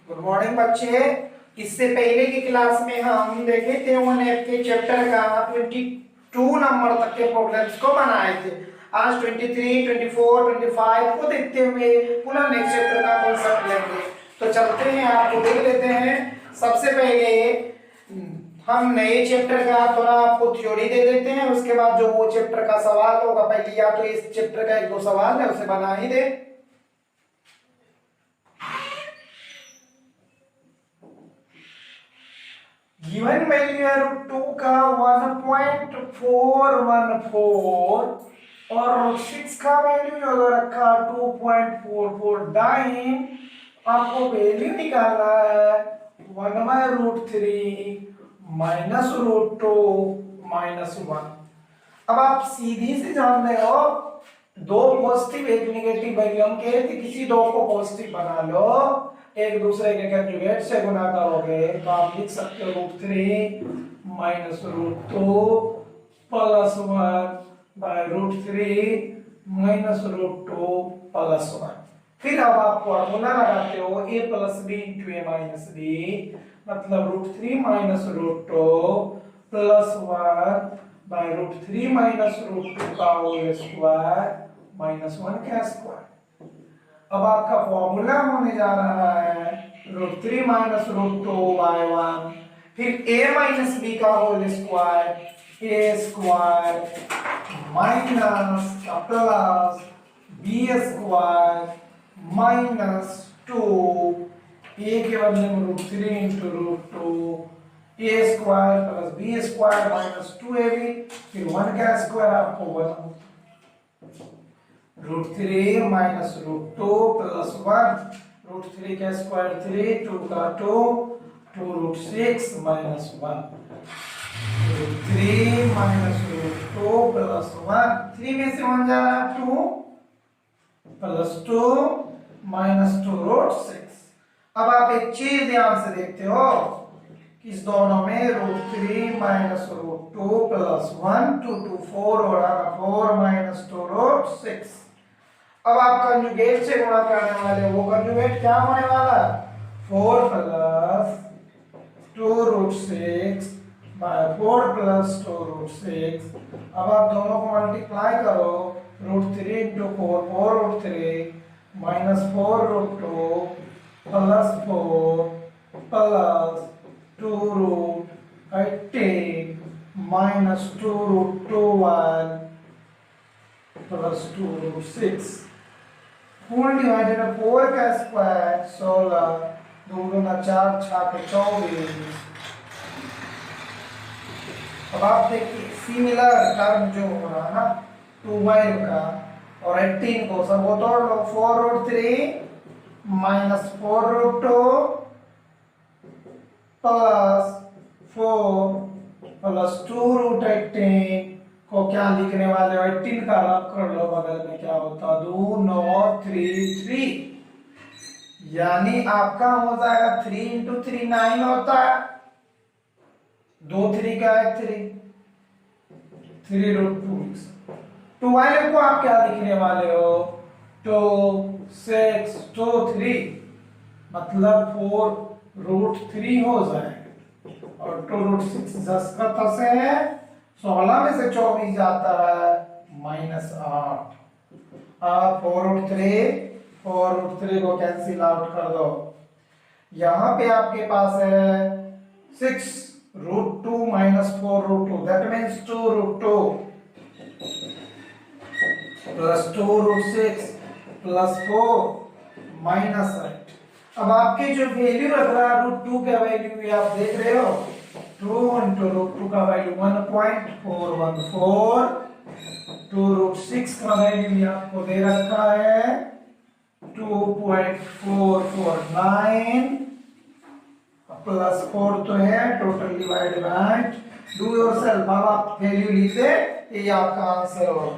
Good morning बच्चे। इससे पहले की क्लास में हम देखे थे 1F के चैप्टर का 22 नंबर तक के प्रॉब्लम्स को बनाए थे। आज 23, 24, 25 को देखते हुए पुनः नेक्स्ट चैप्टर का कॉन्सेप्ट लेंगे। तो चलते हैं, आपको देख लेते हैं। सबसे पहले हम नए चैप्टर का थोड़ा आपको थ्योरी दे देते हैं, उसके बाद जो वो चैप्टर का सवाल होगा, पहले या तो इस चैप्टर का 1-2 सवाल है उसे बना ही दे। गिवन वैल्यू है √2 का 1.414 और 6 का वैल्यू जो रखा 2.449। आपको वैल्यू निकालना है 1/√3 माइनस √2 माइनस 1। अब आप सीधी से जान रहे हो, दो पॉजिटिव एक नेगेटिव वैल्यू, हम कहे थे किसी दो को पॉजिटिव बना लो, एक दूसरे के कंजुगेट से गुना करोगे तो आप लिख सकते हो √3 माइनस √2 प्लस 1/√3 माइनस √2 प्लस 1। फिर अब आप फॉर्मूला लगाते हो a plus b into a minus b, मतलब √3 माइनस √2 प्लस 1/√3 माइनस √2 का होल स्क्वायर माइनस 1 का स्क्वायर। अब आपका फॉर्मूला होने जा रहा है √3 माइनस √2/1, फिर a माइनस b का whole square, a square minus plus b square minus 2, a के बदले में √3 into √2, a square plus b square minus 2ab, फिर 1 का स्क्वायर आपको 1 √3 माइनस √2 प्लस 1, √3 का स्क्वायर 3, 2 का 2 2√6 माइनस 1, √3 माइनस √2 प्लस 1, 3 में से 1 जा रहा है 2 प्लस 2 माइनस 2√6। अब आप एक चीज ध्यान से देखते हो कि इस दोनों में √3 माइनस √2 प्लस 1 2 2 4 हो रहा है 4 माइनस 2√6। अब आप कंजुगेट से गुणा करने वाले, वो कंजुगेट क्या होने वाला है 4 प्लस 2√6 बाय 4 प्लस 2√6। अब आप दोनों को मल्टीप्लाई करो, √3 into 4 4√3 minus 4√2 plus 4 plus 2√18 minus 2√21 plus 2√6। Full divided है 4 का स्क्वायर 16, 2 गुना 4 6 24। अब आप देखिए सिमिलर टर्म जो हो रहा है ना 12 का और 18 को सब वो तोड़ लो, 4√3 माइनस 4√2 प्लस 4 प्लस 2√18 को क्या लिखने वाले हो 18 का रब कर लो, बगल में क्या होता 2 9 3 3, यानी आपका हो जाएगा 3 इंटू 3 9 होता है, 2 3 का 1 3 3√2। 12 को आप क्या लिखने वाले हो 2 6 2 3, मतलब 4√3 हो जाएगा, और 2√6 10 का 10 है, 16 में से 24 जाता है माइनस 8। आप 4√3 को कैंसिल आउट कर दो, यहां पे आपके पास है 6√2 minus 4√2, that means 2√2 plus 2√6 plus 4 minus 8। अब आपके जो वैल्यू रख रहा है √2 का वैल्यू आप देख रहे हो, 2 इंटू √2 का वैल्यू 1.414, 2√6 का वैल्यू आपको दे रखा है 2.449 प्लस 4 तो है, total divide by do yourself. अब आप वैल्यू लिख दे, ये आपका आंसर होगा।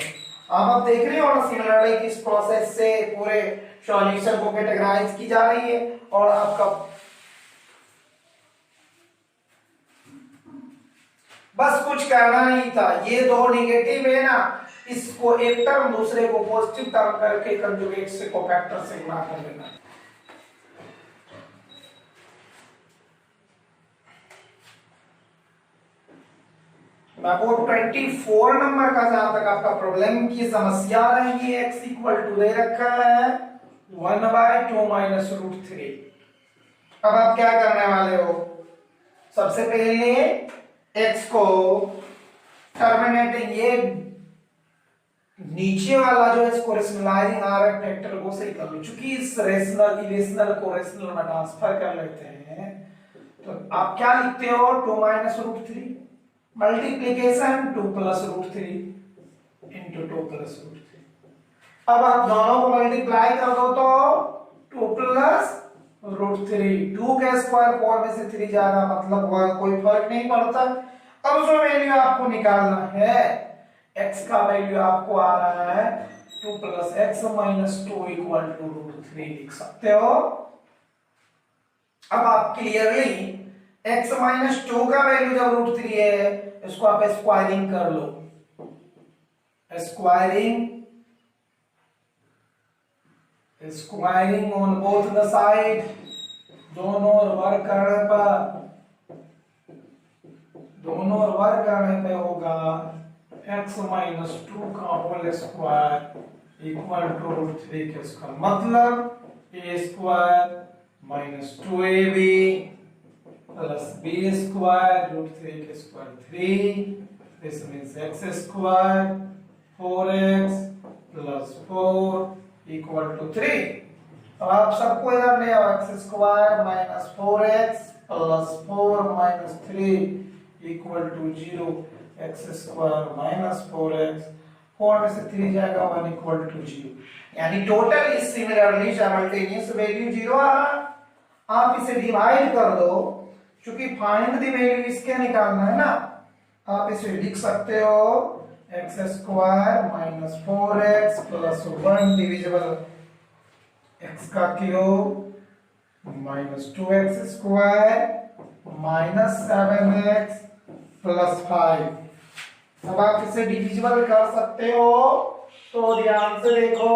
अब आप देख रहे हो ना सिमिलरली किस प्रोसेस से पूरे सॉल्यूशन को कैटेगराइज की जा रही है, और आपका बस कुछ करना नहीं था, ये दो नेगेटिव है ना, इसको एक टर्म दूसरे को पॉजिटिव टर्म करके कंजुगेट से कोफैक्टर से गुणा कर देना। मैं आपको 24 नंबर का जहां तक आपका प्रॉब्लम की समस्या रहेगी, x इक्वल टू दे रखा है 1/2 माइनस रूट 3। अब आप क्या करने वाले हो, सबसे पहले x को टर्मिनेटिंग ये नीचे वाला जो इसको रेशनलाइजिंग आ रहा है फैक्टर को सही कर लो, चूंकि इस रेशनल इरेशनल को रेशनल में ट्रांसफर कर लेते हैं तो आप क्या लिखते हो 2 minus root 3 multiplication 2 plus root 3 into 2 plus root 3। अब आप दोनों को मल्टीप्लाई कर दो तो 2 प्लस रूट 3, 2 का स्क्वायर 4 में से 3 जाएगा, मतलब वह कोई फर्क नहीं पड़ता। अब जो वैल्यू आपको निकालना है, x का वैल्यू आपको आ रहा है 2 plus x minus 2 equal to root 3 लिख सकते हो। अब आप क्लियरली x माइनस 2 का वैल्यू जब रूट 3 है, इसको आप स्क्वायरिंग कर लो, squaring on both the side, दोनों ओर वर्क करने पे होगा x माइनस 2 का whole square equal to root 3 के स्क्वायर, मतलब a square minus 2ab plus b square root 3 के square 3, this means x square 4x plus 4 equal to 3। अब आप सबको इधर ले आओ, x square minus 4x plus 4 minus 3 equal to 0, x square minus 4x 4 में से 3 जाएगा 1 इक्वल टू 0, यानी total is similarly simultaneous value 0 आ रहा। आप इसे डिवाइड कर दो, क्योंकि फाइंड द वैल्यू इसके निकालना है ना, आप इसे लिख सकते हो x square minus 4x plus 1 divisible x का cube minus 2x square minus 7x plus 5। अब आप इसे डिविजिबल कर सकते हो, तो ध्यान से देखो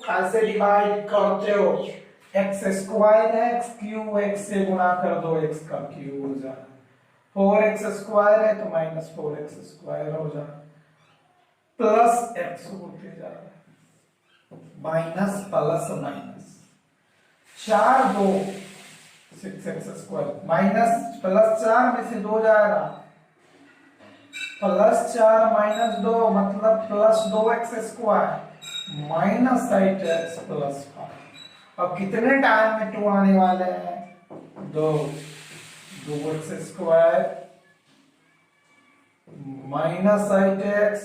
कैसे डिवाइड करते हो, x स्क्वायर है, x क्यूब x से गुणा कर दो, x का क्यूब हो जाए, 4x स्क्वायर है तो माइनस 4x स्क्वायर हो जाए, प्लस x होते जा रहा है, minus plus minus 4 2 6x square minus plus 4 में से 2 जाएगा, प्लस 4 माइनस 2 मतलब plus 2x square minus 8x plus 5। अब कितने टाइम में 2 आने वाले हैं, 2x square minus 8x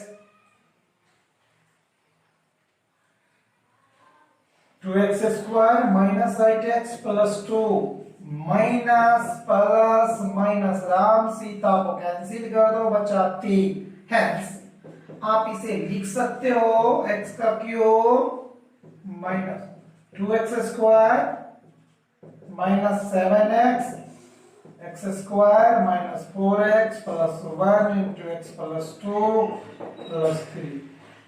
2x square minus 8x plus 2 minus plus minus, Ram Sita को कैंसिल कर दो, बचा 3। हेंस आप इसे लिख सकते हो x का cube minus 2x square minus 7x x square minus 4x plus 1 into x plus 2 plus 3।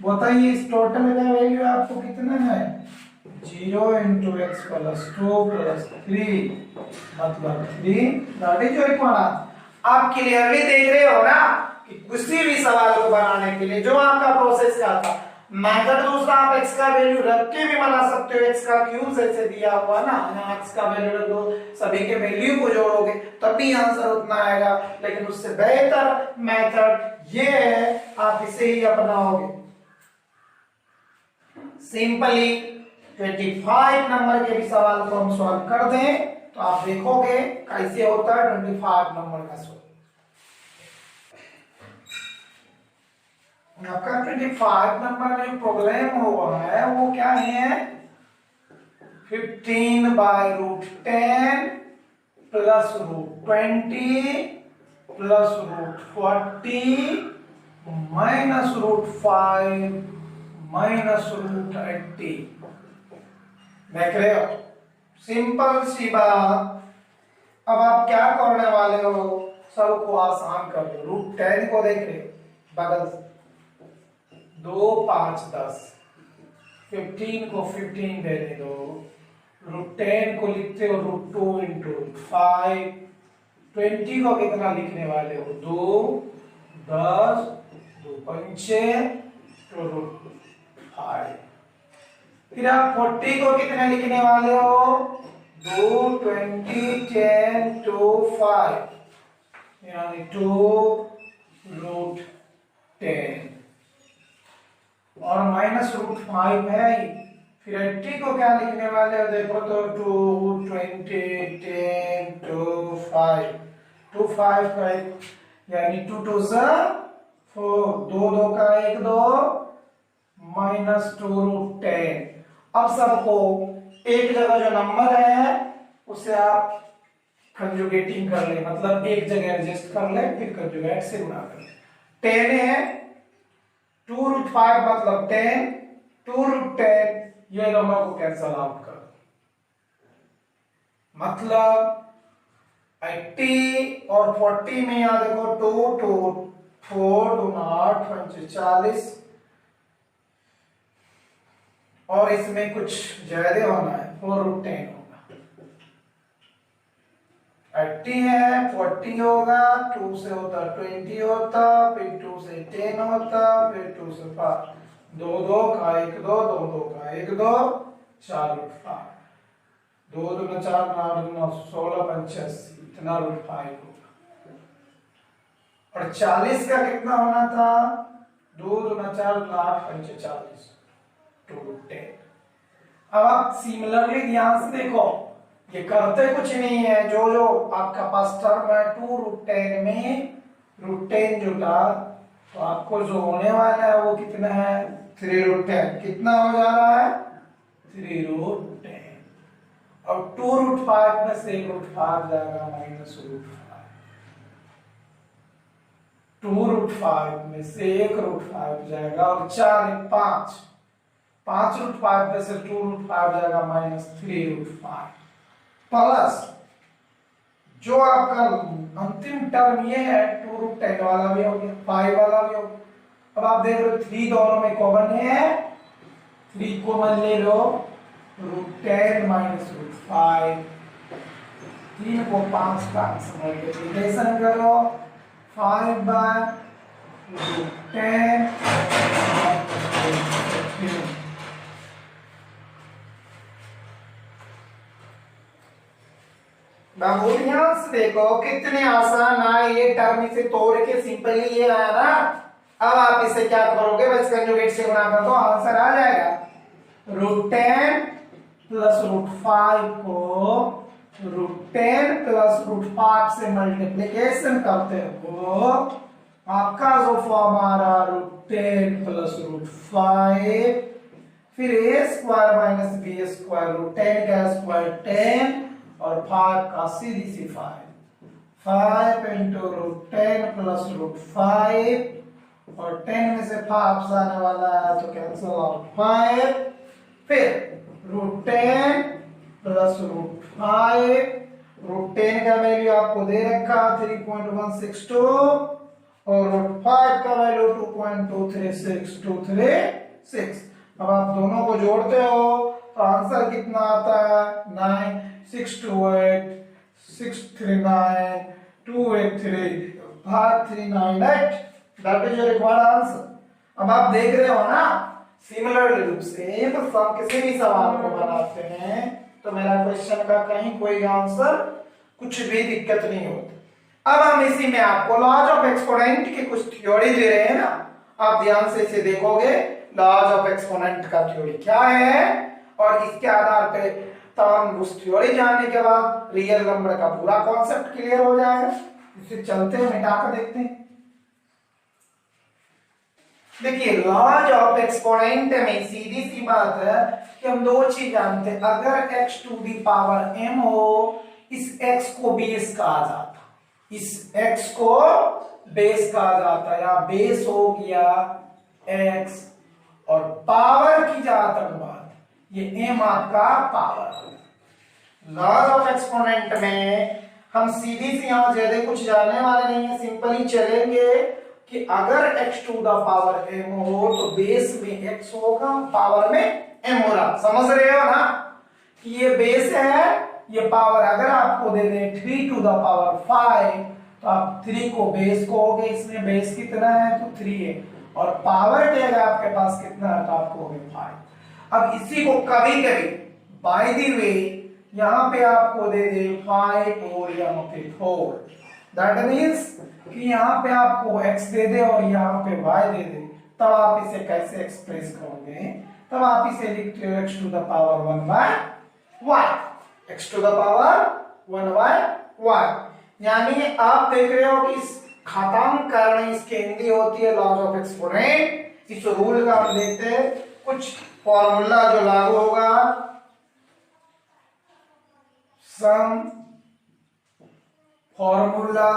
बताइए इस टोटल का वैल्यू आपको कितना है, 0 इंटू x प्लस 2 प्लस 3 मतलब 3, दैट इज योर इक्वेशन। आप क्लियरली देख रहे हो ना कि किसी भी सवाल को बनाने के लिए जो आपका प्रोसेस का था, मेथड दूसरा, आप x का वैल्यू रख के भी बना सकते हो, x का क्यूब जैसे दिया हुआ ना, यहाँ x का वैल्यू रख दो, सभी के वैल्यू को जोड़ोगे तब भी आंसर उतना आएगा, लेकिन उससे बेहतर मेथड ये है, आप इसे ही अपनाओगे। सिंपली 25 नंबर के भी सवाल को हम सॉल्व कर दें तो आप देखोगे कैसे होता है 25 नंबर का सॉल्व। आपका 25 नंबर में प्रॉब्लम हुआ है वो क्या है, 15 by root 10 plus root 20 plus root 40 minus root 5 minus root 80। देख रहे हो, सिंपल सी बात। अब आप क्या करने वाले हो, सबको आसान कर दो, रूट 10 को देख रहे बगल से 2 5 10, 15 को 15 देने दो, रूट 10 को लिखते हो रूट 2 इंटू रूट 5, 20 को कितना लिखने वाले हो 2, 10 2 पंचे तो √5। फिर आप 40 को कितने लिखने वाले हो? 2 20 10 2 5 यानी 2√10 और -√5 है। फिर 80 को क्या लिखने वाले हो? देखो तो 2 20 10 2 5 2 5 यानी 2 2 4 2 2 का 1 2 -2√10। अब सबको एक जगह जो नंबर है उसे आप कंजुगेटिंग कर ले, मतलब एक जगह एडजस्ट कर ले, फिर कंजुगेट से गुणा कर ले। 10 है 2√5 मतलब 10 2√10, ये दोनों को कैंसल आउट कर, मतलब 80 और 40 में यहां देखो 2 2 4 2 8 5 40 और इसमें कुछ ज्यादा होना है 4√10 होगा। 80 है 40 होगा, 2 से होता 20 होता, फिर 2 से 10 होता, फिर 2 से 5 2 2 का 1 2 2 2 का 1 2 4√5 2 2 4 8 9 16 85 इतना √5 होगा। और 40 का कितना होना था? 2 2 4 8 5 40 2√10। अब आप सिमिलरली ध्यान से देखो, ये करते कुछ नहीं है, जो जो आपका पास टर्म है 2√10 में √10 जुटा, तो आपको जो होने वाला है वो कितना है? 3√10। कितना हो जा रहा है? 3√10। अब 2√5 में से 1√5 जाएगा -√5, 2√5 में से 1√5 जाएगा और 4 5 5√5 में से 2√5 जाएगा -3√5 प्लस जो आपका अंतिम टर्म ये है 2√10 वाला भी हो गया, 5 वाला भी हो गया। अब आप देख रहे हो 3 दोनों में कॉमन है, 3 कॉमन ले लो, √10 -√5 3 को 5 का मल्टीप्लिकेशन करो, 5 √10 ध्यान से देखो कितने आसान है ये टर्म, इसे तोड़ के सिंपली ये आया ना। अब आप इसे क्या करोगे? बस कंजुगेट से गुणा कर दो, आंसर आ जाएगा। √10 प्लस √5 को √10 प्लस √5 से मल्टीप्लिकेशन करते हो, आपका जो फॉर्म आ रहा √10 प्लस √5 फिर a² माइनस b² √10 का स्क्वायर 10 और 5 का सीधी सी 5 इंटू √10 प्लस √5 और 10 में से 5 आने वाला है तो कैंसिल आउट 5, फिर √10 प्लस √5 √10 का वैल्यू आपको दे रखा 3.162 और √5 का वैल्यू 2.236 अब आप दोनों को जोड़ते हो तो आंसर कितना आता है? 9 628 639 283 5398, that is your required answer. अब आप देख रहे हो ना, सिमिलर रूप से तो हम किसी भी सवाल को बनाते हैं तो मेरा क्वेश्चन का कहीं कोई आंसर कुछ भी दिक्कत नहीं होती। अब हम इसी में आपको लॉज ऑफ एक्सपोनेंट की कुछ थ्योरी दे रहे हैं ना, आप ध्यान से इसे देखोगे। लॉज ऑफ एक्सपोनेंट का थ्योरी क्या है और इसके आधार पे तो हम उस थ्योरी जानने के बाद रियल नंबर का पूरा कॉन्सेप्ट क्लियर हो जाएगा। इसे चलते हैं, मिटा कर देखते हैं। देखिए लॉज ऑफ एक्सपोनेंट में सीधी सी बात है कि हम दो चीज जानते हैं, अगर x to the power m हो, इस x को बेस कहा जाता, इस x को बेस कहा जाता, या बेस हो गया x और पावर की जहां तक बात, ये m आपका पावर। लॉज ऑफ एक्सपोनेंट में हम सीधी सी यहां ज्यादा कुछ जानने वाले नहीं है, सिंपली चलेंगे कि अगर x to the power m हो तो बेस में x होगा, पावर में m हो रहा। समझ रहे हो ना कि ये बेस है, ये पावर अगर आपको दे दे 3 टू द पावर 5 तो आप 3 को बेस को हो गए, इसमें बेस कितना है तो 3 है, और पावर टैग आपके पास कितना है तो आपको हो गया 5। अब इसी को कभी कभी बाय द वे यहाँ पे आपको दे दे 5 और यहाँ पे 4, दैट मीन्स कि यहाँ पे आपको x दे दे और यहाँ पे y दे दे, तब आप इसे कैसे एक्सप्रेस करोगे, तब आप इसे लिखते हो x to the power 1 by y, x to the power 1 by y। यानी आप देख रहे हो कि इस घातांकरण इसकी हिंदी होती है लॉज ऑफ एक्सपोनेंट। इस रूल का हम देखते हैं, कुछ फॉर्मूला जो लागू होगा, सम फॉर्मूला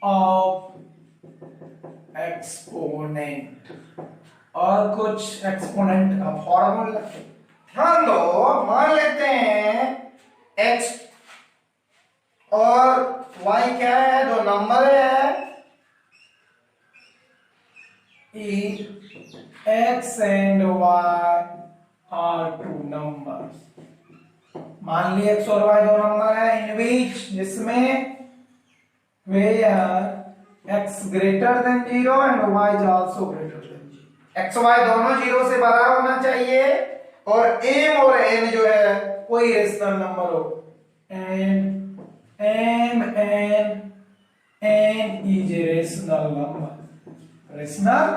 ऑफ एक्सपोनेंट, और कुछ एक्सपोनेंट का फॉर्मूला। ध्यान दो, मान लेते हैं x और y क्या है, दो नंबर है, x and y are two numbers. मान लिया x और y दो नंबर है, इन विच जिसमें where x greater than 0 and y is also greater than 0। x y दोनों 0 से बड़ा होना चाहिए, और m और n जो है कोई रेशनल नंबर हो, and m and n is a rational number। Rational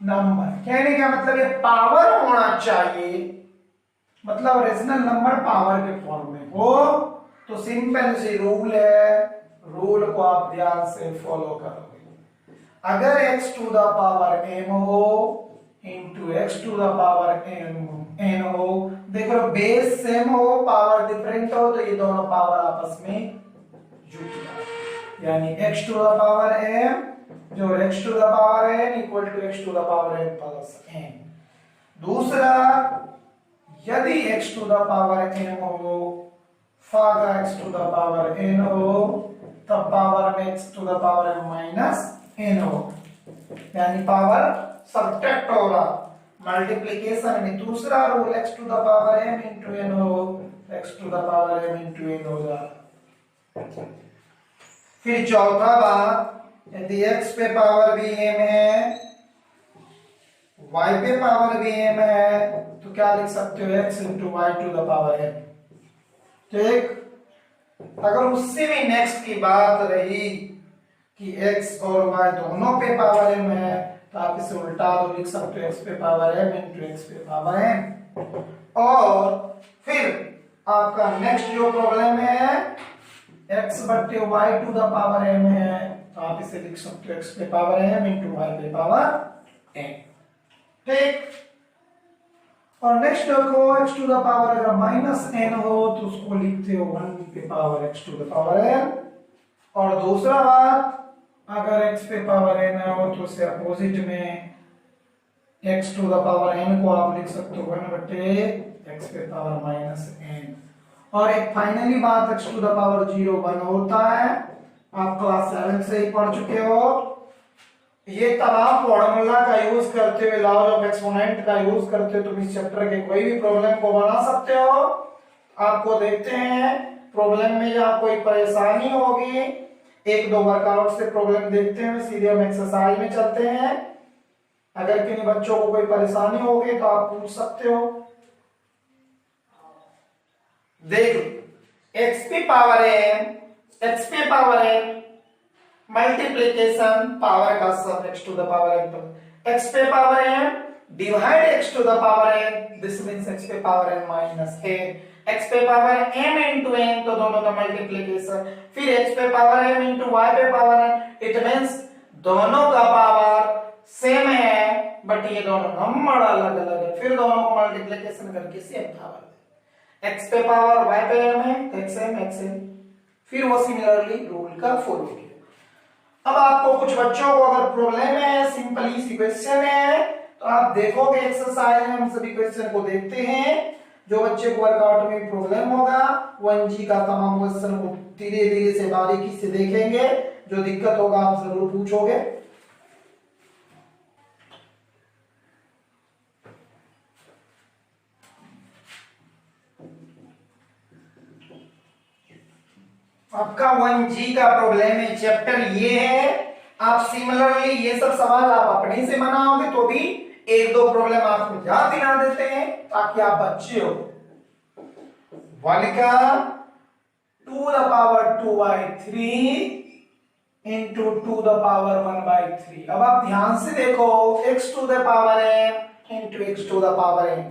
number कहने का मतलब ये पावर होना चाहिए, मतलब रेशनल नंबर पावर के फॉर्म में हो। तो सिंपल सी रूल है, रूल को आप ध्यान से फॉलो करोगे। अगर x to the power m हो into x to the power n हो, देखो बेस सेम हो पावर डिफरेंट हो, तो ये दोनों पावर आपस में जुड़ जाए, यानी x to the power m जो x to the power n equal to x to the power n plus n। दूसरा, यदि x to the power n हो फागा x to the power n हो, तब पावर में x to the power m minus n हो, यानी power subtract होगा मल्टीप्लिकेशन में। दूसरा rule x to the power m into n हो, x to the power m into n होगा। फिर चौथा बात, यदि x पे पावर भी m है, y पे पावर भी m है, तो क्या लिख सकते हो x into y to the power m। ठीक, अगर उससे भी नेक्स्ट की बात रही कि x और y दोनों पे पावर m है, तो आप इसे उल्टा तो लिख सकते हो x पे पावर m इंटू x पे पावर m। और फिर आपका नेक्स्ट जो प्रॉब्लम है x बट्टे y to the power m है, तो आप इसे लिख सकते हो x पे पावर m इंटू y पे पावर m। ठीक, और नेक्स्ट देखो x टू द पावर अगर माइनस n हो तो उसको लिखते हो 1 पे power x to the power n। और दूसरा बात, अगर x पे पावर n हो तो उससे अपोजिट में x to the power n को आप लिख सकते हो 1 बटे x पे पावर माइनस n। और एक फाइनली बात, x टू द पावर 0 1 होता है, आप क्लास 7 से ही पढ़ चुके हो। ये तमाम फॉर्मूला का यूज करते हुए, लॉज ऑफ एक्सपोनेंट का यूज करते हुए तुम इस चैप्टर के कोई भी प्रॉब्लम को बना सकते हो। आपको देखते हैं प्रॉब्लम में जहां कोई परेशानी होगी, एक दो वर्कआउट से प्रॉब्लम देखते हैं, सीधे हम एक्सरसाइज में चलते हैं। अगर किन्हीं बच्चों को कोई परेशानी होगी तो आप पूछ सकते हो। देखो x पे पावर m मल्टीप्लिकेशन पावर का sum x to the power m पर x पे power m divide x to the power n, this means x पे power n minus n, x पे पावर m इंटू n, तो दोनों का multiplication, फिर x पे पावर m इंटू y पे पावर n, इट मींस दोनों का पावर सेम है बट ये दोनों नंबर अलग अलग है, फिर दोनों को मल्टीप्लिकेशन करके सेम पावर, x पे पावर y पे m है xm, फिर वो सिमिलरली रूल का फॉलो किया। अब आपको कुछ बच्चों को अगर प्रॉब्लम है, सिंपली सी क्वेश्चन है, तो आप देखोगे एक्सरसाइज में हम सभी क्वेश्चन को देखते हैं। जो बच्चे को वर्कआउट में प्रॉब्लम होगा 1G का तमाम क्वेश्चन को धीरे धीरे से बारीकी से देखेंगे, जो दिक्कत होगा आप जरूर पूछोगे। आपका 1G का प्रॉब्लम है, चैप्टर ये है। आप सिमिलरली ये सब सवाल आप अपने से बनाओगे तो भी एक दो प्रॉब्लम आपको याद दिला देते हैं ताकि आप अच्छे हो। 1 का 2 the power 2/3 into 2 the power 1/3। अब आप ध्यान से देखो, x to the power m into x to the power m,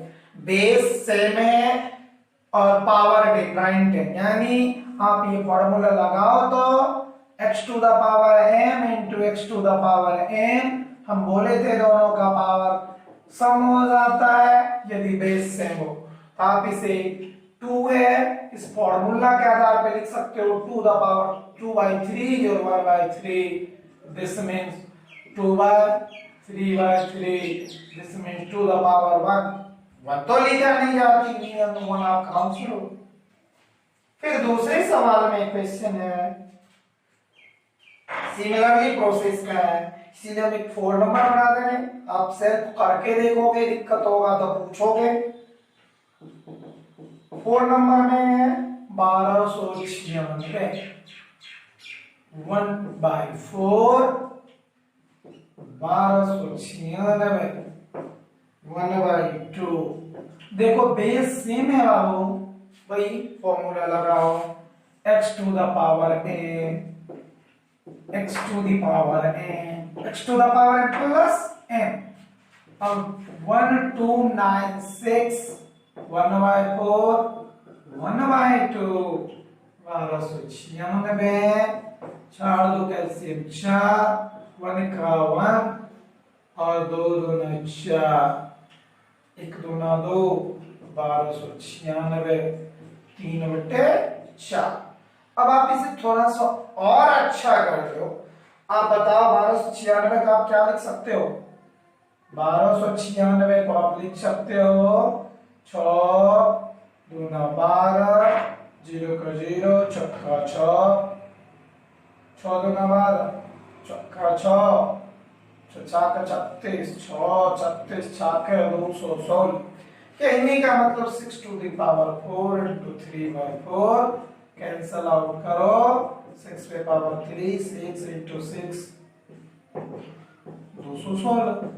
base same है और पावर डिफरेंट है, यानी आप ये फॉर्मूला लगाओ तो x to the power m into x to the power n, हम बोले थे दोनों का पावर सम हो जाता है यदि बेस सेम हो। आप इसे 2 है इस फॉर्मूला के आधार पे लिख सकते हो 2 द पावर 2/3 और 1/3, this means 2/3/3, this means 2 the power 1 तो लिखा नहीं जाती, नहीं तो 1 आप काउंट करो। फिर दूसरे सवाल में क्वेश्चन है सिमिलरली प्रोसेस का है, इसीलिए हम एक 4 नंबर बना दे रहे हैं। आप सेल्फ करके देखोगे, दिक्कत होगा तो पूछोगे। 4 नंबर में है 1296, 1/4 1296 1/2। देखो बेस सेम है बाबू, वही फॉर्मूला लगाओ x to the power n, x to the power n, x to the power n plus n। अब 1296 1/4 1/2 1296, 4 2 कैल्शियम 4, 1 का 1 और 2 दूना 4, 1 दूना 2 1296 3/4। अब आप इसे थोड़ा सा और अच्छा कर दो, आप बताओ 1296 का आप क्या लिख सकते हो? 1296 को आप लिख सकते हो 6 दूना 12, 0 का 0, छक्का 6, 6 दूना 12, छक्का 6, 6 का 36, 6 36 छक्के 216। कहने का मतलब 6 to the power 4 into 3/4, cancel out करो, 6 पे पावर 3, 6 इंटू 6 216।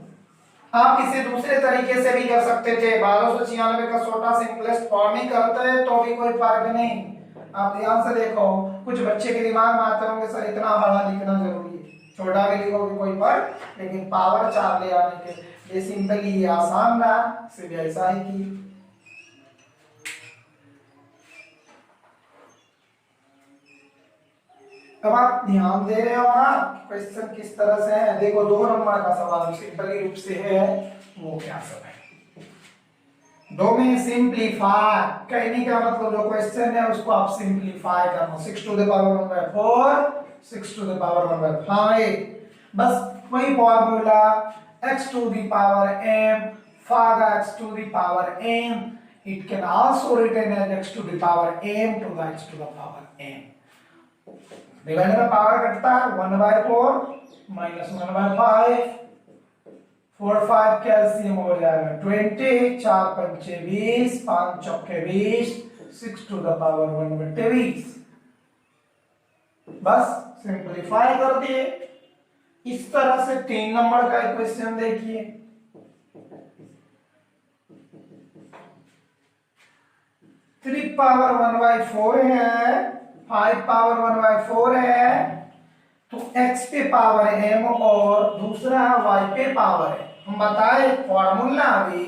आप इसे दूसरे तरीके से भी कर सकते थे, 1296 का छोटा सिंपलेस्ट फॉर्म ही करते हैं तो भी कोई फर्क नहीं। आप ध्यान से देखो, कुछ बच्चे के दिमाग में आते होंगे सर इतना बड़ा लिखना जरूरी है, छोटा भी लिखोगे कोई फर्क, लेकिन पावर 4 ले आने के ये सिंपली ये आसान रहा, सिर्फ ऐसा ही की। अब आप ध्यान दे रहे हो ना क्वेश्चन किस तरह से है। देखो 2 नंबर का सवाल सिंपली रूप से है, वो क्या सब है। 2 में सिंपलीफाई कहने का मतलब जो क्वेश्चन है उसको आप सिंपलीफाई करना, 6 to the power 1/4, 6 to the power 1/5, बस वही formula x to the power m फागा x to the power m, it can also written as x to the power m to the x to the power m। Divider में power कटता है 1/4 minus 1/5, 4 5 calcium हो जाएगा 20, 4 पंचे 20, 5 चौके 20, 6 to the power 1/20। बस simplify कर दिए। इस तरह से 3 नंबर का क्वेश्चन देखिए, 3 पावर 1/4 है, 5 पावर 1/4 है, तो x पे पावर m और दूसरा y पे पावर है। हम बताए फॉर्मूला अभी,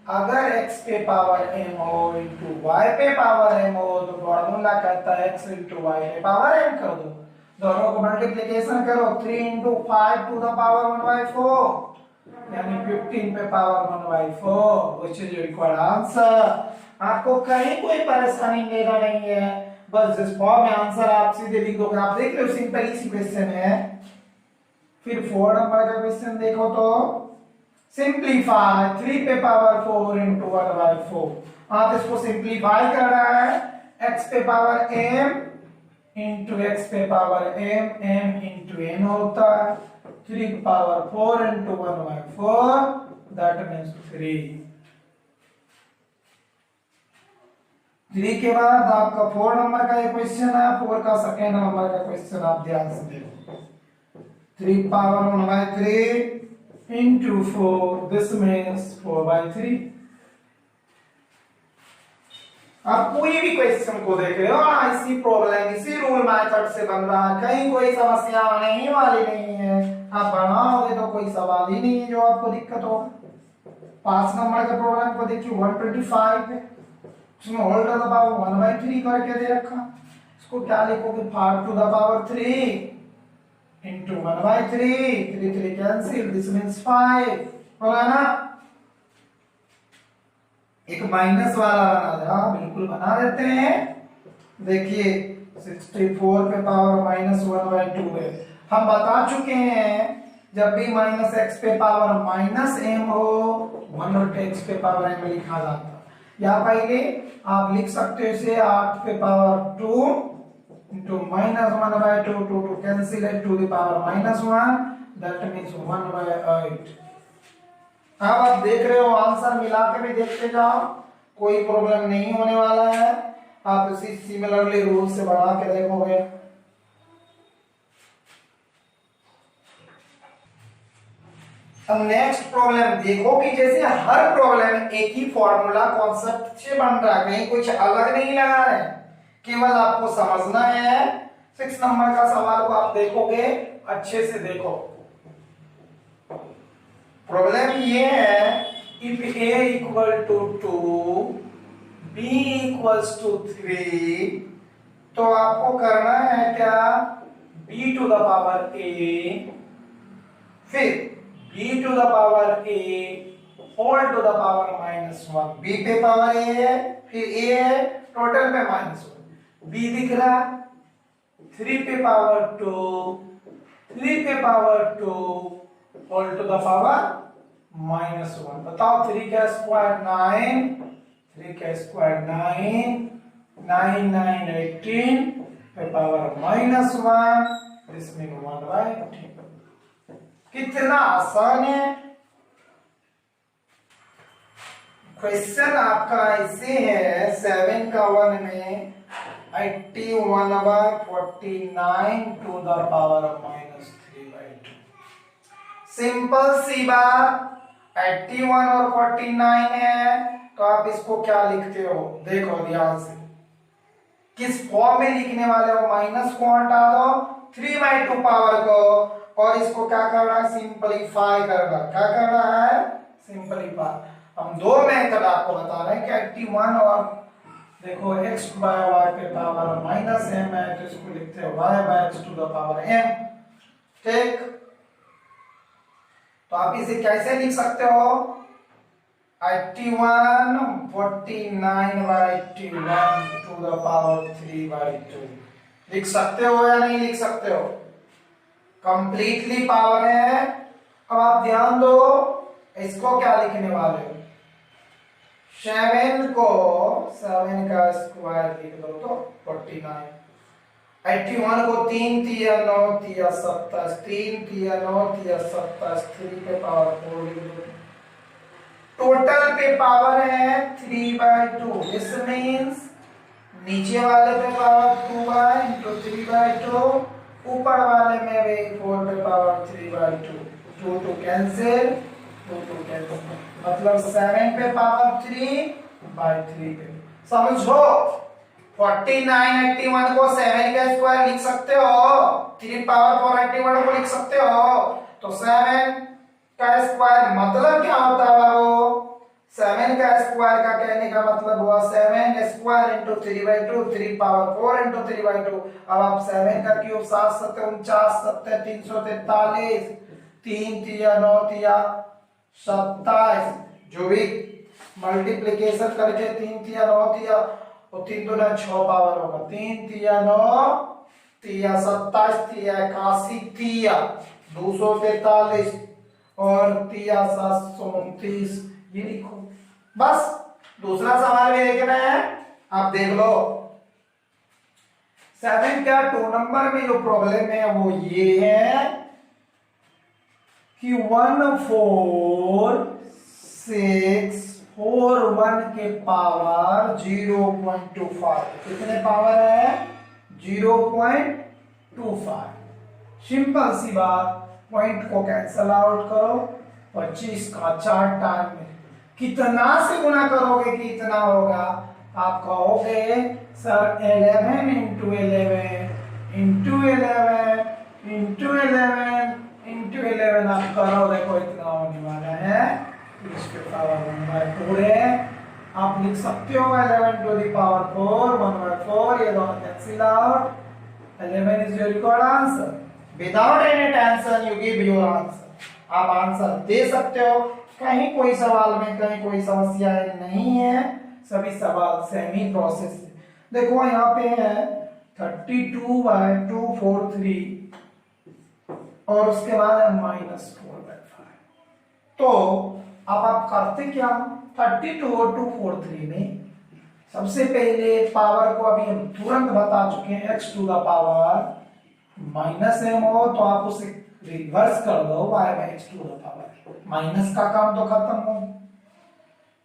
अगर x पे पावर m हो इंटू y पे पावर m हो तो फॉर्मूला कहता है x इंटू y पे पावर m कर दो, दोनों को मल्टीप्लिकेशन करो, 3 इंटू 5 टू द पावर 1/4 यानी 15 पे power 1/4, which is required answer. आपको कहीं कोई परेशानी लेना नहीं है, बस जिस फॉर्म में आंसर आप सीधे लिख दोगे। आप देख रहे हो सिंपल इसी क्वेश्चन है। फिर 4 नंबर का क्वेश्चन देखो तो सिंपलीफाई 3 पे पावर 4 इंटू 1/4, आप इसको सिंपलीफाई कर रहा है x पे पावर m इंटू x पे पावर m इंटू n होता है, 3 पावर 4 इंटू 1/4 दैट मींस 3। 3 के बाद आपका 4 नंबर का ये क्वेश्चन है, 4 का सेकेंड नंबर का क्वेश्चन आप ध्यान से देखो। 3 power 1 by 3 into 4, this means 4 by 3। आप कोई भी क्वेश्चन को देख रहे हो, इसी प्रॉब्लम इसी रूल मेथड से बन रहा है, कहीं कोई समस्या आने ही वाली नहीं है। आप बनाओगे तो कोई सवाल ही नहीं है जो आपको दिक्कत हो। 5 नंबर के प्रॉब्लम को देखिए 125 है, उसमें whole to the power 1 by 3 करके दे रखा। इसको क्या लिखोगे, 5 to the power 3 into 1 by 3, 3 3 cancel, this means 5 होगा ना। एक माइनस वाला बना दे, हाँ बिल्कुल बना देते हैं। देखिए 64 पे पावर -1/2 है। हम बता चुके हैं जब भी -x पे पावर -m हो 1/x पे पावर m लिखा जाता है। या पहले आप लिख सकते हो इसे 8 पे power 2 into -1/2, 2 to cancel it to the power -1, that means 1/8। अब आप देख रहे हो आंसर मिला के भी देखते जाओ, कोई प्रॉब्लम नहीं होने वाला है। आप इसी सिमिलरली रूल से बढ़ा के देखोगे। अब नेक्स्ट प्रॉब्लम देखो कि जैसे हर प्रॉब्लम एक ही फॉर्मूला कॉन्सेप्ट से बन रहा है, कहीं कुछ अलग नहीं लगा रहे, केवल आपको समझना है। 6 नंबर का सवाल को आप देखोगे, अच्छे से देखो। प्रॉब्लम ये है, if a equal to 2 b equals to 3, तो आपको करना है क्या, b to the power a, फिर b to the power a whole to the power -1। b पे पावर a है, फिर a है, टोटल पे -1। b दिख रहा, 3 पे पावर 2, 3 पे power 2 whole to the power -1। बताओ 3 का स्क्वायर 9, 3 का स्क्वायर 9, 9 9 18 पे पावर -1, दिस मीन 1/10। कितना आसान है। क्वेश्चन आपका ऐसे है, 7 का 1 में 81/49 टू द पावर -3/2। सिंपल सी बात, 81 और 49 है, तो आप इसको क्या लिखते हो, देखो ध्यान से, किस फॉर्म में लिखने वाले हो। माइनस को हटा दो, 3/2 पावर को, और इसको क्या करना है, सिंपलीफाई करना। क्या करना है, सिंपलीफाई। हम दो मेथड आपको बता रहे हैं कि 81 और देखो x/y पे पावर -m है, तो इसको लिखते हो y/x to the power m। ठीक, तो आप इसे कैसे लिख सकते हो, 81 49/81 टू द पावर 3/2 लिख सकते हो या नहीं लिख सकते हो, कंप्लीटली पावर है। अब आप ध्यान दो, इसको क्या लिखने वाले हो, 7 को 7 का स्क्वायर लिख दो तो 49। 81 को 3 तिया 9 तिया 27, 3 तिया 9 तिया 27, 3 पे पावर 4 लिख दो। टोटल पे पावर है 3/2, दिस मींस नीचे वाले पे पावर 2/3/2, ऊपर वाले में भी 4 पे power 3/2। 2 to cancel, 2 to cancel, मतलब 7 पे पावर 3/3 पे। समझो, 49 81 को 7 का स्क्वायर लिख सकते हो, 3 पावर 4 81 को लिख सकते हो, तो 7 का स्क्वायर मतलब क्या होता है बाबू, 7 का स्क्वायर का कहने का मतलब हुआ 7 स्क्वायर इंटू 3/2, 3 पावर 4 इंटू 3/2। अब आप 7 का क्यूब 7 7 49 7 343, 3 तिया 9 तिया 27, जो भी मल्टीप्लिकेशन करके 3 तिया 9 तिया और 3 दूना 6 पावर होगा, 3 तिया 9 तिया 27 तिया 81 तिया 243 और तिया 729, ये लिखो। बस दूसरा सवाल भी देखना है, आप देख लो। 7 का 2 नंबर में जो प्रॉब्लम है वो ये है कि 1 4 6 4 1 के पावर 0.25, कितने पावर है 0.25। सिंपल सी बात, पॉइंट को कैंसल आउट करो, 25 का 4 टाइम में कितना से गुना करोगे कि इतना होगा, आप कहोगे sir 11 into 11 into 11 into 11 into 11 आप करो, देखो इतना होने वाला है, इसके पावर 1/4 है। आप लिख सकते हो 11 टू द पावर 4 1/4, ये दोनों cancel out, 11 is your record answer. Without any tension you give your answer, आप आंसर दे सकते हो। कहीं कोई सवाल में कहीं कोई समस्या नहीं है, सभी सवाल सेम ही प्रोसेस है। देखो यहाँ पे है 32/243 और उसके बाद है -4/5। तो अब आप करते क्या, 32 और 243 में सबसे पहले पावर को अभी हम तुरंत बता चुके हैं, x to the power -m हो तो आप उसे रिवर्स कर दो y/x to the power, minus का काम तो खत्म हो,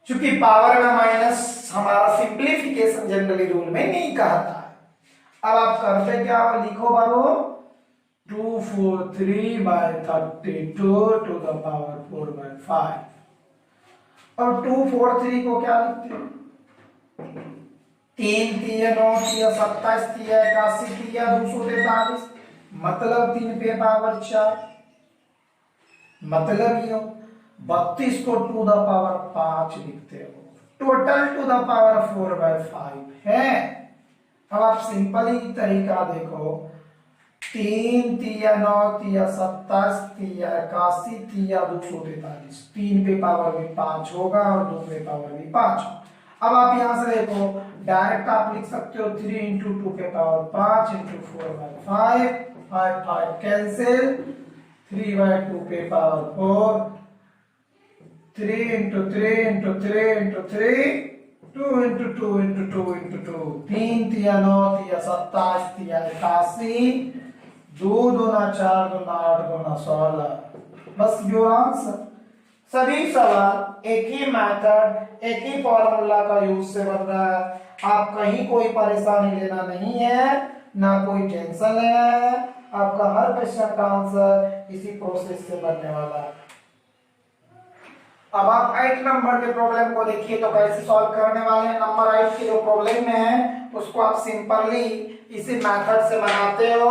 क्योंकि पावर में माइनस हमारा सिंप्लीफिकेशन जनरली रूल में नहीं कहता है। अब आप करते क्या, लिखो बाबू 243/32 टू द पावर 4/5। और 243 को क्या लिखते हैं, 3 3 9 3 27 3 81 3 243, मतलब 3 पे पावर 4, मतलब ये 32 को टू द पावर 5 लिखते हो, टोटल टू द पावर 4/5 है। अब आप सिंपली तरीका देखो, 3 3 9 3 27 3 81 3 243, 3 पे पावर भी 5 होगा और 2 पे पावर भी 5। अब आप यहां से देखो डायरेक्ट आप लिख सकते हो 3 इंटू 2 पे पावर 5 इंटू 4/5, 5 5 कैंसिल, 3/2 पे power 4, 3 into 3 into 3 into 3, 2 into 2 into 2 into 2, 3 3 9 3 27 3 81, 2 दूना 4 दूना 8 दूना 16, बस योर आंसर। सभी सवाल एक ही मेथड एक ही फॉर्मूला का यूज से बन रहा है, आप कहीं कोई परेशानी लेना नहीं है, ना कोई टेंशन लेना है, आपका हर क्वेश्चन का आंसर इसी प्रोसेस से बनने वाला है। अब आप 8 नंबर के प्रॉब्लम को देखिए तो कैसे सॉल्व करने वाले हैं। नंबर 8 की जो प्रॉब्लम है उसको आप सिंपली इसी मेथड से बनाते हो।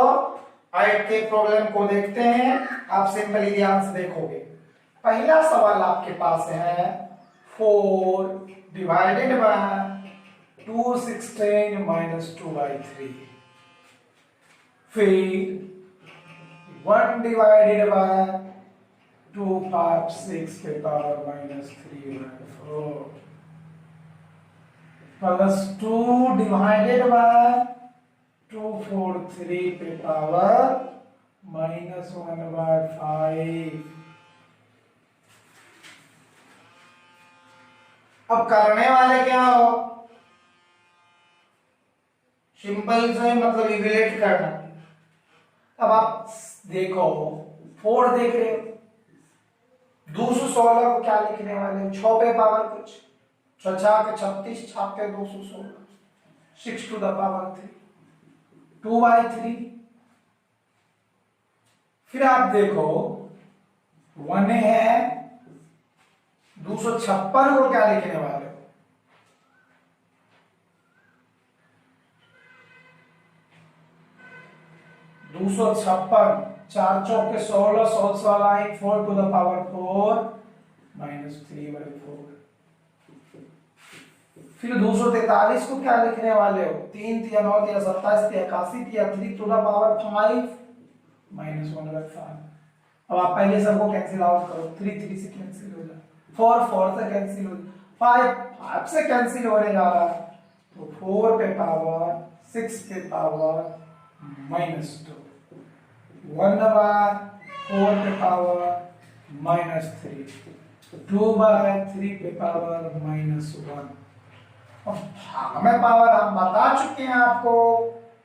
8 के प्रॉब्लम को देखते हैं, आप सिंपली ध्यान से देखोगे। पहला सवाल आपके पास है 4 डिवाइडेड बाय 216 माइनस 2/3, फिर 1 डिवाइडेड बाय 2 5 6 के पावर -3/4 प्लस 2 डिवाइडेड बाय 2 4 3 पे पावर -1/5। अब करने वाले क्या हो, सिंपल से मतलब इवेल्यूएट करना। अब आप देखो 4 देख रहे हो, 216 को क्या लिखने वाले हो, 6 पे पावर कुछ 6 के 36 छाप के 216, 6 टू द पावर 3, 2/3। फिर आप देखो 1 है, 256 को क्या लिखने वाले हो, (256) 4 चौके 16, 16 1 4 टू द पावर 4 -3/4। फिर 243 को क्या लिखने वाले हो, 3 3 9 3 27 3 81 3 टू द पावर 5 -1/5। अब आप पहले सबको कैंसिल आउट करो, 3 3 से कैंसिल हो जाए, 4 4 से कैंसिल हो जाए, 5 5 से कैंसिल होने जा रहा है, तो 4 पे पावर 6 पे पावर -2, 1/4 पे पावर -3, 2/3 पे पावर -1। भाग में पावर हम बता चुके हैं आपको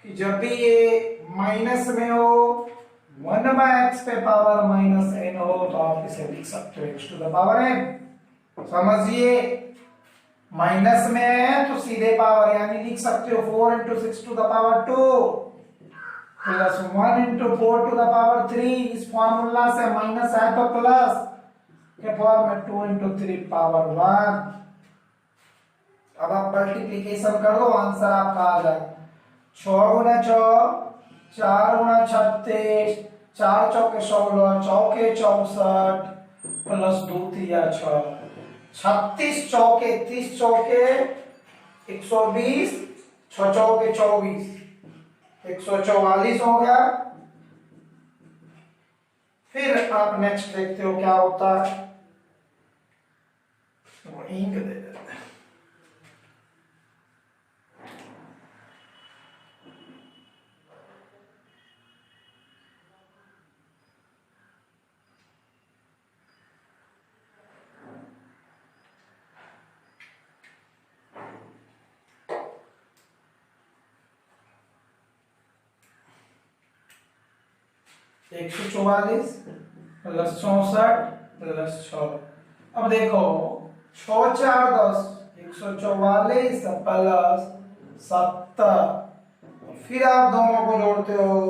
कि जब भी ये माइनस में हो 1/x पे पावर -n हो तो आप इसे लिख सकते हो x to the power n। समझिए माइनस में है तो सीधे पावर यानी लिख सकते हो 4 into 6 to the power 2 plus 1 into 4 to the power 3। इस फॉर्मूला से माइनस है तो प्लस के फॉर्म में 2 इंटू 3 पावर 1। अब आप मल्टीप्लीकेशन कर दो, आंसर आपका आ जाएगा 6 गुना 6 4 गुना 36 4 चौके 16 चौके 64 प्लस 2 तिया 6 36 चौके 30 चौके 120 6 चौके 24 144 हो गया। फिर आप नेक्स्ट देखते हो क्या होता है, इंक दे देते हैं। एक सौ 44 प्लस 64 प्लस 6। अब देखो 6 4 10 144 प्लस 70। फिर आप दोनों को जोड़ते हो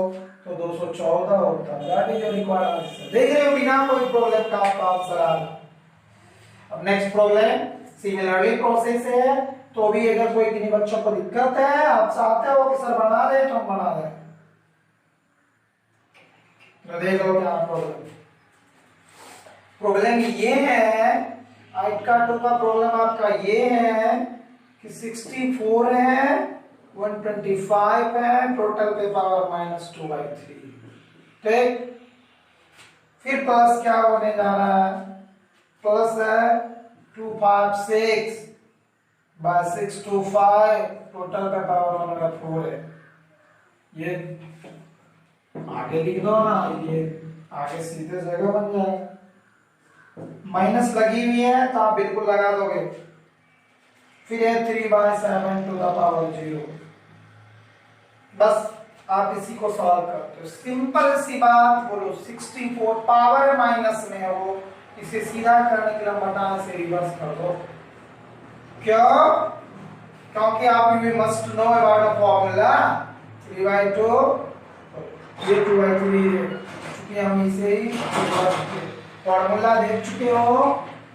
तो 214 होता है। That is your required answer. देख रहे हो बिना कोई प्रॉब्लम का आपका आंसर आ रहा है। अब नेक्स्ट प्रॉब्लम सिमिलरली प्रोसेस है, तो भी अगर कोई किन्हीं बच्चों को दिक्कत है, आप चाहते हो कि सर बना दे तो हम बना दें। तो देख लो क्या प्रॉब्लम। प्रॉब्लम ये है, 8 का 2 का प्रॉब्लम आपका ये है कि 64 है 125 है टोटल पे पावर -2/3। ठीक, फिर प्लस क्या होने जा रहा है, प्लस है 256 बाय 625 टोटल पे पावर 1/4 है। ये आगे लिख दो ना, ये आगे सीधे जगह बन जाएगा। माइनस लगी हुई है तो आप बिल्कुल लगा दोगे। फिर है 3/7 टू द पावर 0। बस आप इसी को सॉल्व करते हो, सिंपल सी बात बोलो। 64 पावर माइनस में है वो, इसे सीधा करने के लिए बटन से रिवर्स कर दो। क्यों? क्योंकि आप you must know about the formula 3/2 ये 2/3 है, क्योंकि हम इसे ही फॉर्मूला देख चुके हो।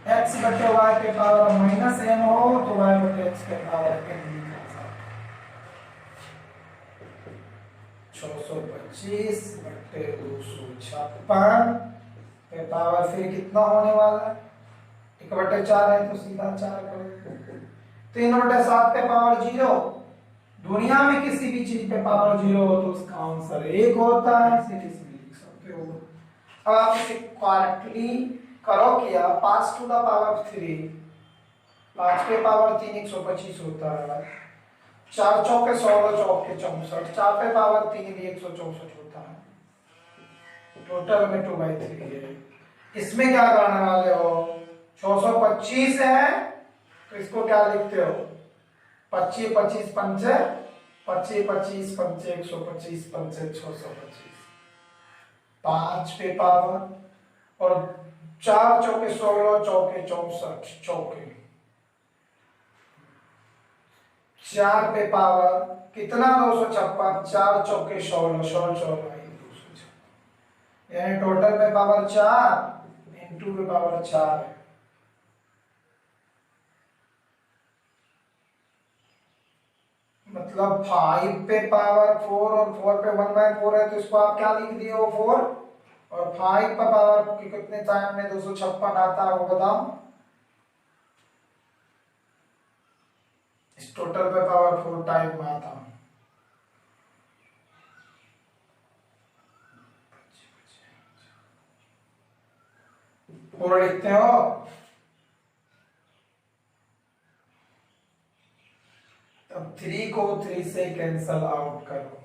x बटे y के पावर -m हो तो y बटे x के पावर n लिखा जाता है। 625 बटे 256 के पावर फिर कितना होने वाला है, 1/4 है तो सीधा 4 करोगे। 3/7 पे पावर 0, दुनिया में किसी भी चीज पे पावर 0 हो तो उसका आंसर 1 होता है, सीधे सीधे लिख सकते हो। अब आप इसे करेक्टली करो क्या, 5 टू द पावर 3 5 पे पावर 3 125 होता है। 4 चौके 16 चौके 64 4 पे पावर 3 भी 164 होता है। टोटल में 2/3 है। इसमें क्या करने वाले हो, 625 है तो इसको क्या लिखते हो, 25 25 पंचे 25 25 पंचे 125 पंचे 625 5 पे पावर और 4 चौके 16 चौके 64 चौके 4 पे पावर कितना 256 4 चौके 16 16 256 यानी टोटल पे पावर 4 इंटू पे पावर 4 है। मतलब 5 पे पावर 4 और 4 पे 1/4 है, तो इसको आप क्या लिख दिए हो 4, और 5 पे पावर कितने टाइम में 256 आता है वो बताओ। इस टोटल पे पावर 4 टाइम में आता है। फोर लिखते हो, अब 3 को 3 से कैंसल आउट करो।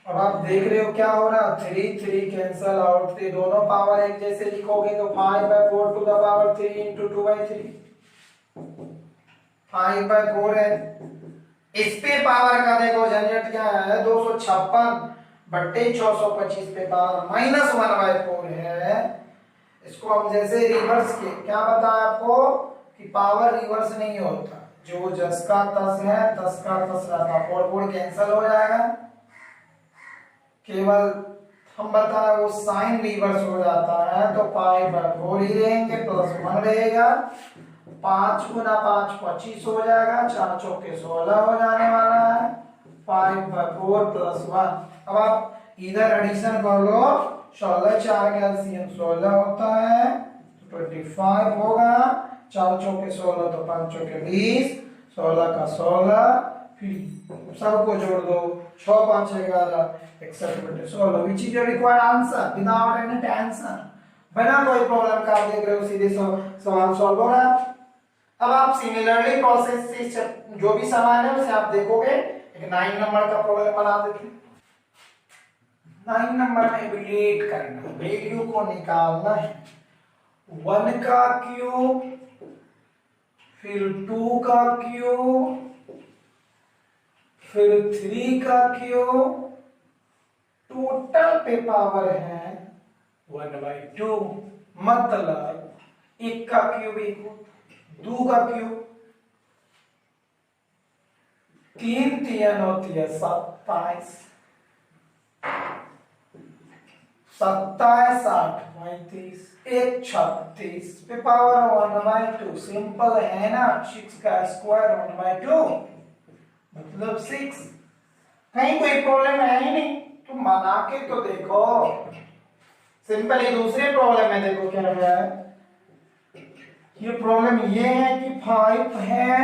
अब आप देख रहे हो क्या हो रहा, 3 3 कैंसल आउट, थे दोनों पावर एक जैसे लिखोगे तो 5/4 टू द पावर 3 इंटू 2/3 5/4 है। इस पे पावर का देखो झंझट क्या है, 256 बट्टे 625 पे पावर -1/4 है। इसको हम जैसे रिवर्स किए, क्या बताया आपको कि पावर रिवर्स नहीं होता, जो जस का तस है तस का तस रहता, फोर कैंसल हो जाएगा, केवल हम बताया वो साइन रिवर्स हो जाता है, तो पाई पर 4 ही रहेंगे, +1 रहेगा, 5 गुना 5 25 हो जाएगा, 4 चौके 16 हो जाने वाला है, 5/4 +1। अब आप इधर एडिशन कर लो, 16 4 का एलसीएम 16 होता है, 25 होगा, 4 चौके 16 तो 5 चौके 20, 16 का 16, फिर सबको जोड़ दो, 6 5 11 61/16, which is your required answer without any tension, बिना कोई प्रॉब्लम का आप देख रहे हो, सीधे सवाल सॉल्व हो रहा है। अब आप सिमिलरली प्रोसेस से जो भी सवाल है उसे आप देखोगे, एक 9 नंबर का प्रॉब्लम बना देते। 9 नंबर में एवेल्यूएट करना, वैल्यू को निकालना है, 1 का क्यूब, फिर 2 का क्यूब, फिर 3 का क्यूब, टोटल पे पावर है 1/2, मतलब 1 का क्यूब 1, 2 का क्यूब 3 3 होती है 27, 27 8 35, 1 36 पे पावर 1/2, सिंपल है ना, 6 का स्क्वायर 1/2 मतलब 6, कहीं कोई प्रॉब्लम है ही नहीं, तो बना के तो देखो, सिंपल। ही दूसरे प्रॉब्लम में देखो क्या है, ये प्रॉब्लम ये है कि 5 है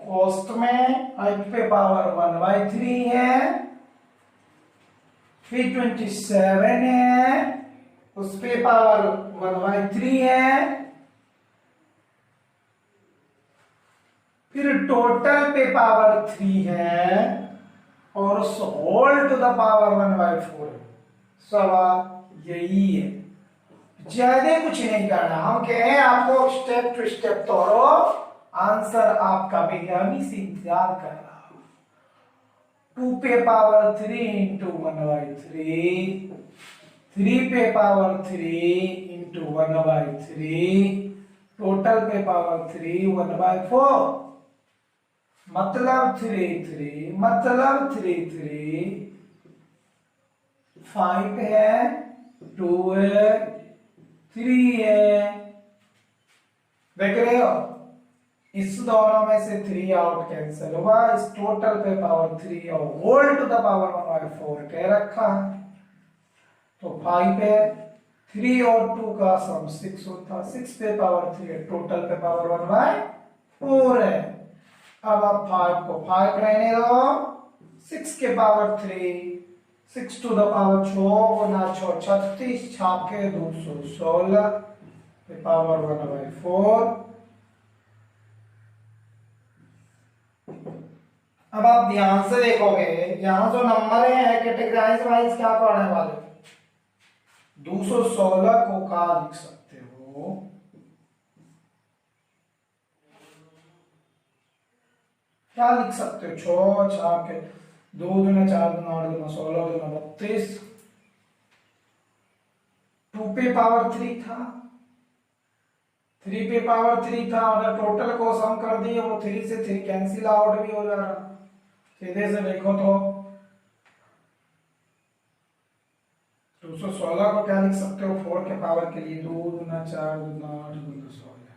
कॉस्ट में, 8 पे पावर 1/3 है, फिर 27 है उस पे पावर 1/3 है, फिर टोटल पे पावर 3 है, और होल टू द पावर 1/4 है। सवाल यही है, ज्यादा कुछ नहीं करना, हम कहें आपको स्टेप टू स्टेप तोड़ो, आंसर आपका बेगामी से इंतजार कर रहा हो। 2 पे पावर 3 इंटू 1/3, 3 पे पावर 3 इंटू 1/3, टोटल पे पावर 3 1/4, मतलब 3 3, मतलब 3 3, 5 है, 2 है, 3 है, देख रहे हो, इस दोनों में से 3 आउट कैंसिल हुआ, इस टोटल पे पावर 3 और होल टू द पावर 1/4 कह रखा है, तो 5 है, 3 और 2 का सम 6 होता, 6 पे पावर 3 है, टोटल पे पावर 1/4 है। अब आप 5 को 5 रहने दो, 6 के पावर 3, 6 टू द पावर 6 गुना 6 36, छाके 216 पे पावर 1/4। अब आप ध्यान से देखोगे, यहां जो नंबर है कैटेगराइज वाइज क्या पढ़ने वाले, 216 को क्या लिख सकते हो, क्या लिख सकते हो, 6 छाके 2 दूना 4 दूना 8 दूना 16 दूना 32, 2 पे पावर 3 था, 3 पे पावर 3 था, अगर टोटल को सम कर दिए वो 3 से 3 कैंसिल आउट भी हो जा रहा, सीधे से देखो तो 216 को क्या लिख सकते हो, 4 के पावर के लिए 2 दूना 4 दूना 8 दूना 16,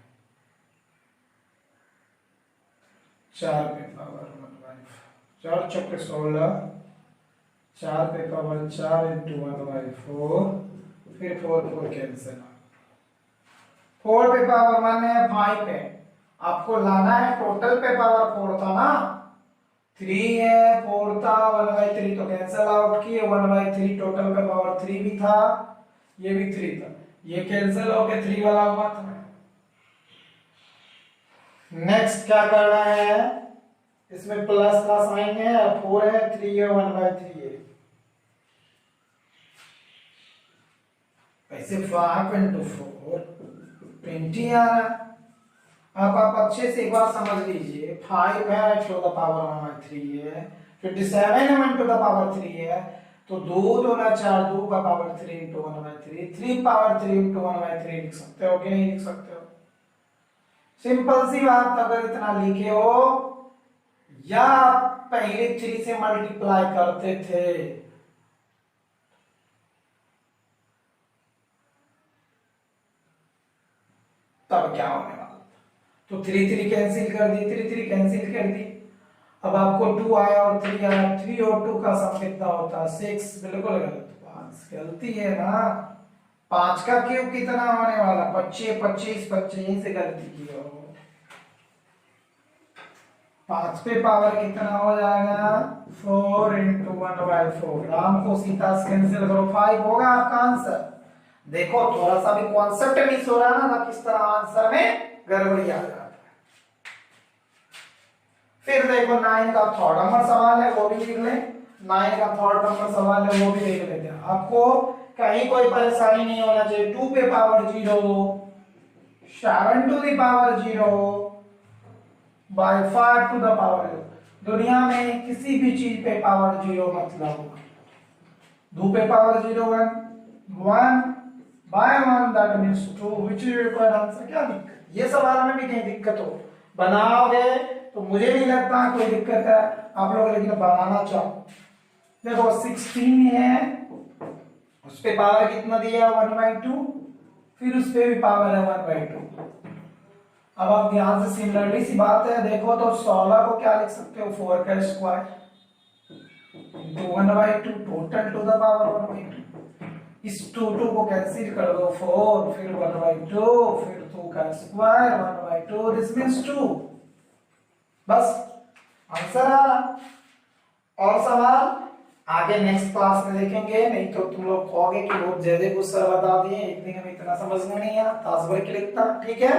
4 पे पावर 1/4, 4 चौके 16, 4 पे पावर 4 इंटू 1/4, फिर 4 4 कैंसिल, 4 पे पावर 1 है, 5 है, आपको लाना है टोटल पे पावर 4 था ना, 3 है, 4 था, 1/3 तो कैंसिल आउट किए, 1/3 टोटल पे पावर 3 भी था, ये भी 3 था, ये कैंसिल होके 3 वाला हुआ था। नेक्स्ट क्या करना है, इसमें प्लस का साइन है, 4 है, 3 है, 1/3 है, ऐसे 5 into 4 20 आ रहा है। अब आप अच्छे से एक बार समझ लीजिए, 5 है टू द पावर 1/3 है, 27 है 1 टू द पावर 3 है, तो 2×4 2 का पावर 3 इंटू 1/3 3 पावर 3 इंटू 1/3 लिख सकते हो कि नहीं लिख सकते हो? सिंपल सी बात, अगर इतना लिखे हो या पहले 3 से मल्टीप्लाई करते थे तब क्या होने वाला था? तो 3 3 कैंसिल कर दी, 3 3 कैंसिल कर दी। अब आपको 2 आया और 3 आया, 3 और 2 का सम कितना होता है? 6। बिल्कुल गलत बात, गलती है ना। 5 का क्यूब कितना होने वाला? 25 25 25 से गलती की हो। 5 पे पावर कितना हो जाएगा? 4 इंटू 1/4। राम को सीता से कैंसिल करो, 5 होगा आपका आंसर। देखो थोड़ा सा भी कॉन्सेप्ट मिस हो रहा ना, किस तरह आंसर में गड़बड़ी आ जाती है। फिर देखो 9 का थर्ड नंबर सवाल है, वो भी लिख लें। 9 का थर्ड नंबर सवाल है, वो भी देख लेते हैं। आपको कहीं कोई परेशानी नहीं होना चाहिए। 2 पे power 0, 7 to the power 0 by 5 to the power 0। दुनिया में किसी भी चीज पे पावर 0 मतलब 2 पे power 0 1 by 1 that means 2 which is required answer. क्या दिक्कत? ये सवाल में भी कहीं दिक्कत हो बनाओगे तो मुझे नहीं लगता कोई दिक्कत है आप लोग, लेकिन बनाना चाहो। देखो 16 है, उस पे पावर कितना दिया? 1/2, फिर उस पे भी पावर है 1/2। अब आप ध्यान से सिमिलरली सी बात है, देखो तो 16 को क्या लिख सकते हो? 4 का square into 1/2 total two the power 1/2। इस 2 को कैंसिल कर दो, 4 फिर 1/2 फिर 2 का स्क्वायर 1/2, दिस मींस 2। बस आंसर आ रहा। और सवाल आगे नेक्स्ट क्लास में देखेंगे, नहीं तो तुम लोग कहोगे कि बहुत ज्यादा कुछ सर बता दिए, एक दिन में इतना समझ में नहीं आया, तास भर के लिखता। ठीक है।